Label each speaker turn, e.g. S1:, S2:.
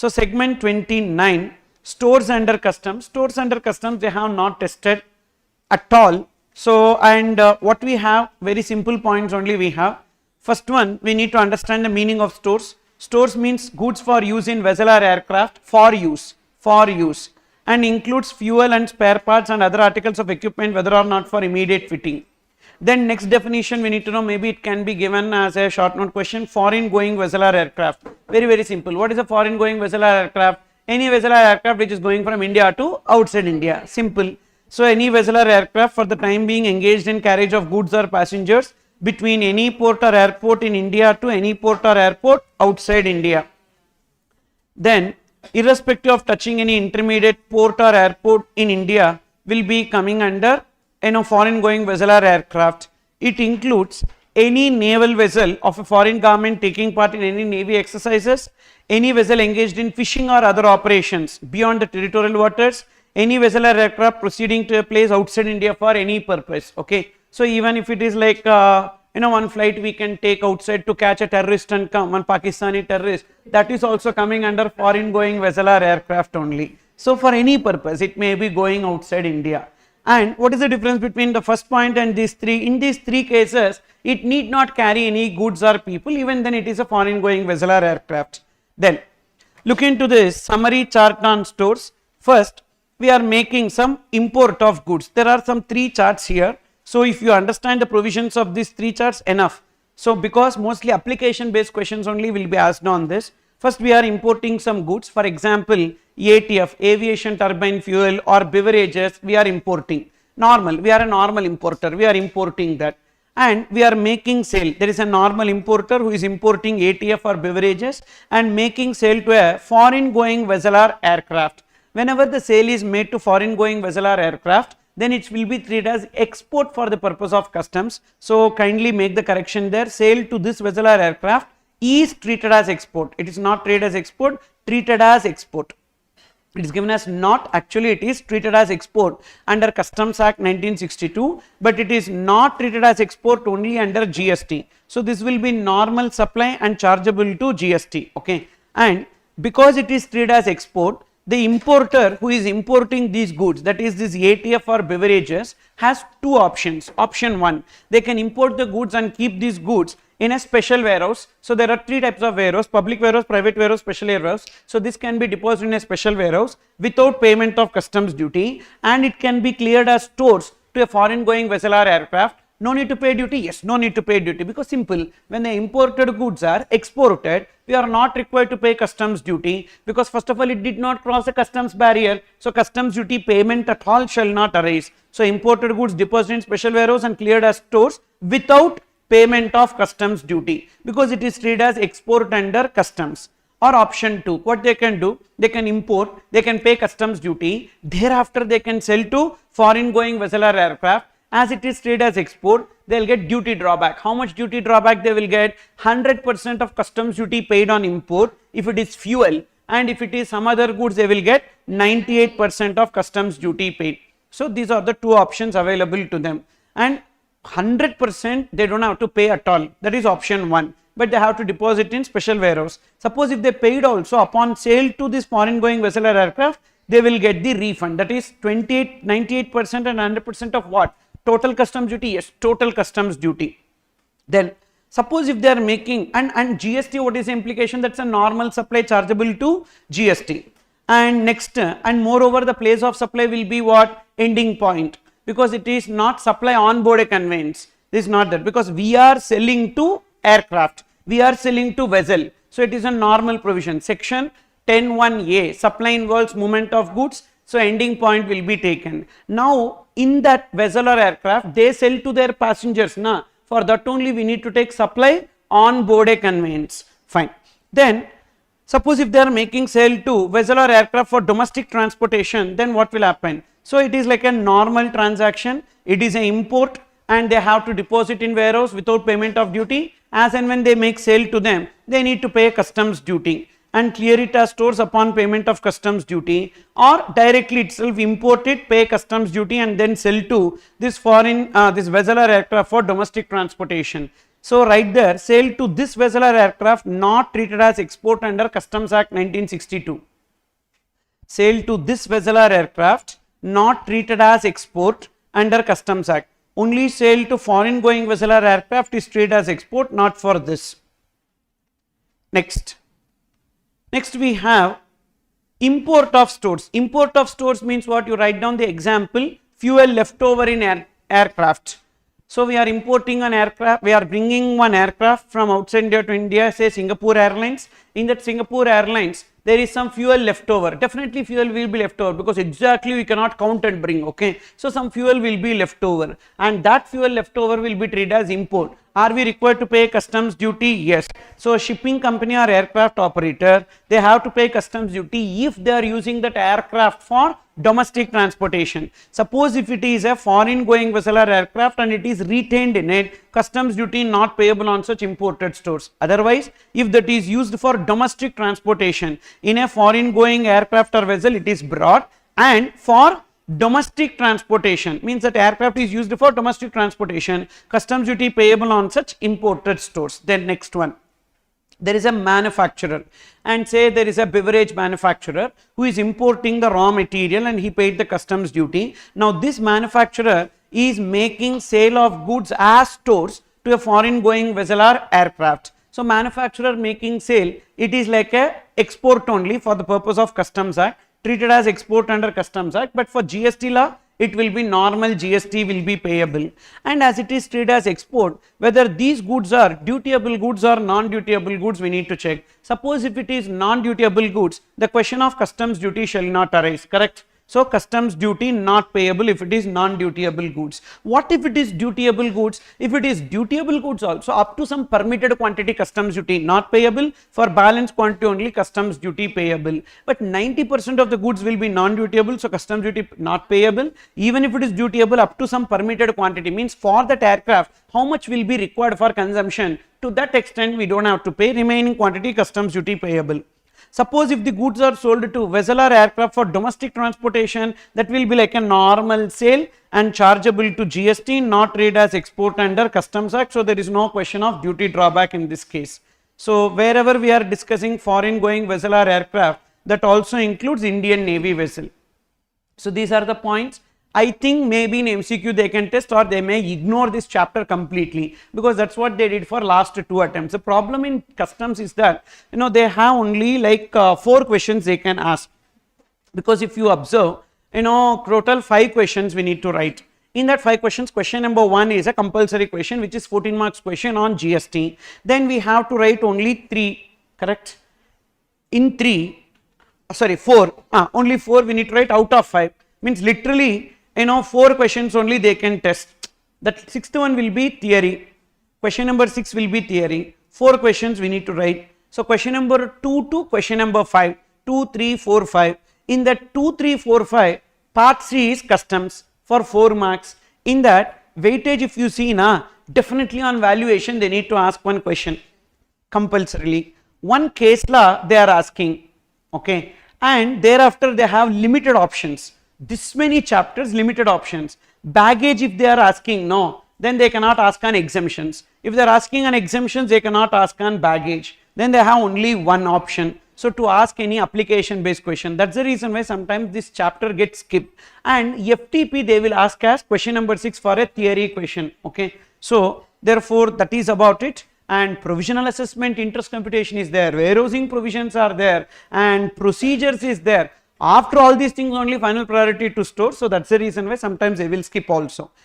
S1: So segment 29, stores under customs. Stores under customs, they have not tested at all. So, and what we have, very simple points only we have. First one, we need to understand the meaning of stores. Stores means goods for use in vessel or aircraft, for use, and includes fuel and spare parts and other articles of equipment, whether or not for immediate fitting. Then next definition we need to know, maybe it can be given as a short note question, foreign going vessel or aircraft. Very simple. What is a foreign going vessel or aircraft? Any vessel or aircraft which is going from India to outside India, simple. So any vessel or aircraft for the time being engaged in carriage of goods or passengers between any port or airport in India to any port or airport outside India. Then irrespective of touching any intermediate port or airport in India will be coming under foreign going vessel or aircraft. It includes any naval vessel of a foreign government taking part in any navy exercises, any vessel engaged in fishing or other operations beyond the territorial waters, any vessel or aircraft proceeding to a place outside India for any purpose. Okay, so even if it is like one flight we can take outside to catch a terrorist and come, one Pakistani terrorist, that is also coming under foreign going vessel or aircraft only. So for any purpose it may be going outside India. And what is the difference between the first point and these three? In these three cases it need not carry any goods or people, even then it is a foreign going vessel or aircraft. Then look into this summary chart on stores. First we are making some import of goods. There are some three charts here. So if you understand the provisions of these three charts, enough. So because mostly application based questions only will be asked on this. First we are importing some goods, for example ATF, aviation turbine fuel, or beverages we are importing. Normal, we are a normal importer, we are importing that. And we are making sale. There is a normal importer who is importing ATF or beverages and making sale to a foreign going vessel or aircraft. Whenever the sale is made to foreign going vessel or aircraft, then it will be treated as export for the purpose of customs. So kindly make the correction there. Sale to this vessel or aircraft is treated as export. It is not treated as export, treated as export. It is given as not, actually it is treated as export under Customs Act 1962, but it is not treated as export only under GST. So this will be normal supply and chargeable to GST. Okay, and because it is treated as export, the importer who is importing these goods, that is this ATF or beverages, has two options. Option 1, they can import the goods and keep these goods in a special warehouse. So there are three types of warehouse: public warehouse, private warehouse, special warehouse. So this can be deposited in a special warehouse without payment of customs duty, and it can be cleared as stores to a foreign going vessel or aircraft. No need to pay duty? Yes, no need to pay duty, because simple, when the imported goods are exported, we are not required to pay customs duty, because first of all it did not cross a customs barrier, so customs duty payment at all shall not arise. So imported goods deposited in special warehouse and cleared as stores without payment of customs duty, because it is treated as export under customs. Or option 2, what they can do, they can import, they can pay customs duty, thereafter they can sell to foreign going vessel or aircraft. As it is treated as export, they will get duty drawback. How much duty drawback they will get? 100% of customs duty paid on import if it is fuel, and if it is some other goods they will get 98% of customs duty paid. So these are the two options available to them, and 100% they don't have to pay at all, that is option 1, but they have to deposit in special warehouse. Suppose if they paid also, upon sale to this foreign going vessel or aircraft, they will get the refund, that is 98% and 100% of what? Total customs duty? Yes, total customs duty. Then suppose if they are making, and GST, what is the implication? That's a normal supply chargeable to GST. And next, and moreover the place of supply will be what? Ending point, because it is not supply on board a conveyance. This is not that, because we are selling to aircraft, we are selling to vessel. So it is a normal provision. Section 10(1)(a), supply involves movement of goods, so ending point will be taken. Now in that vessel or aircraft they sell to their passengers, na, for that only we need to take supply on board a conveyance. Fine. Then suppose if they are making sale to vessel or aircraft for domestic transportation, then what will happen? So it is like a normal transaction, it is an import, and they have to deposit in warehouse without payment of duty. As and when they make sale to them, they need to pay customs duty and clear it as stores upon payment of customs duty, or directly itself import it, pay customs duty, and then sell to this foreign this vessel or aircraft for domestic transportation. So right there, sale to this vessel or aircraft not treated as export under Customs Act 1962. Sale to this vessel or aircraft not treated as export under Customs Act. Only sale to foreign going vessel or aircraft is treated as export, not for this. Next we have import of stores. Import of stores means what? You write down the example, fuel leftover in aircraft. So we are importing an aircraft, we are bringing one aircraft from outside India to India, say Singapore Airlines. In that Singapore Airlines, there is some fuel left over. Definitely fuel will be left over because exactly we cannot count and bring, okay. So some fuel will be left over and that fuel left over will be treated as import. Are we required to pay customs duty? Yes. So shipping company or aircraft operator, they have to pay customs duty if they are using that aircraft for domestic transportation. Suppose if it is a foreign going vessel or aircraft and it is retained in it, customs duty not payable on such imported stores. Otherwise, if that is used for domestic transportation in a foreign going aircraft or vessel, it is brought, and for domestic transportation means that aircraft is used for domestic transportation, customs duty payable on such imported stores. Then next one, there is a manufacturer, and say there is a beverage manufacturer who is importing the raw material and he paid the customs duty. Now this manufacturer is making sale of goods as stores to a foreign going vessel or aircraft. So manufacturer making sale, it is like a export only for the purpose of Customs Act, treated as export under Customs Act, but for GST law it will be normal GST will be payable. And as it is treated as export, whether these goods are dutiable goods or non-dutiable goods, we need to check. Suppose if it is non-dutiable goods, the question of customs duty shall not arise, correct? So customs duty not payable if it is non-dutiable goods. What if it is dutiable goods? If it is dutiable goods also, up to some permitted quantity customs duty not payable, for balance quantity only customs duty payable. But 90% of the goods will be non-dutiable, so customs duty not payable. Even if it is dutiable up to some permitted quantity, means for that aircraft how much will be required for consumption, to that extent we don't have to pay, remaining quantity customs duty payable. Suppose if the goods are sold to vessel or aircraft for domestic transportation, that will be like a normal sale and chargeable to GST, not treated as export under Customs Act. So there is no question of duty drawback in this case. So wherever we are discussing foreign going vessel or aircraft, that also includes Indian Navy vessel. So these are the points. I think maybe in MCQ they can test, or they may ignore this chapter completely, because that's what they did for last 2 attempts. The problem in customs is that they have only like 4 questions they can ask, because if you observe total 5 questions we need to write. In that 5 questions, question number 1 is a compulsory question which is 14 marks question on GST. Then we have to write only 3, correct? In 4, only 4 we need to write out of 5, means literally 4 questions only they can test. That 6th one will be theory, question number 6 will be theory, 4 questions we need to write. So question number 2 to question number 5, 2, 3, 4, 5. In that 2, 3, 4, 5, part C is customs for 4 marks. In that weightage, if you see definitely on valuation they need to ask one question compulsorily. One case law they are asking, okay, and thereafter they have limited options. This many chapters, limited options. Baggage, if they are asking, no, then they cannot ask on exemptions. If they are asking on exemptions, they cannot ask on baggage. Then they have only one option. So to ask any application based question, that's the reason why sometimes this chapter gets skipped. And FTP they will ask as question number 6 for a theory question, okay. So therefore that is about it. And provisional assessment interest computation is there, warehousing provisions are there, and procedures is there. After all these things only final priority to store. So that's the reason why sometimes they will skip also.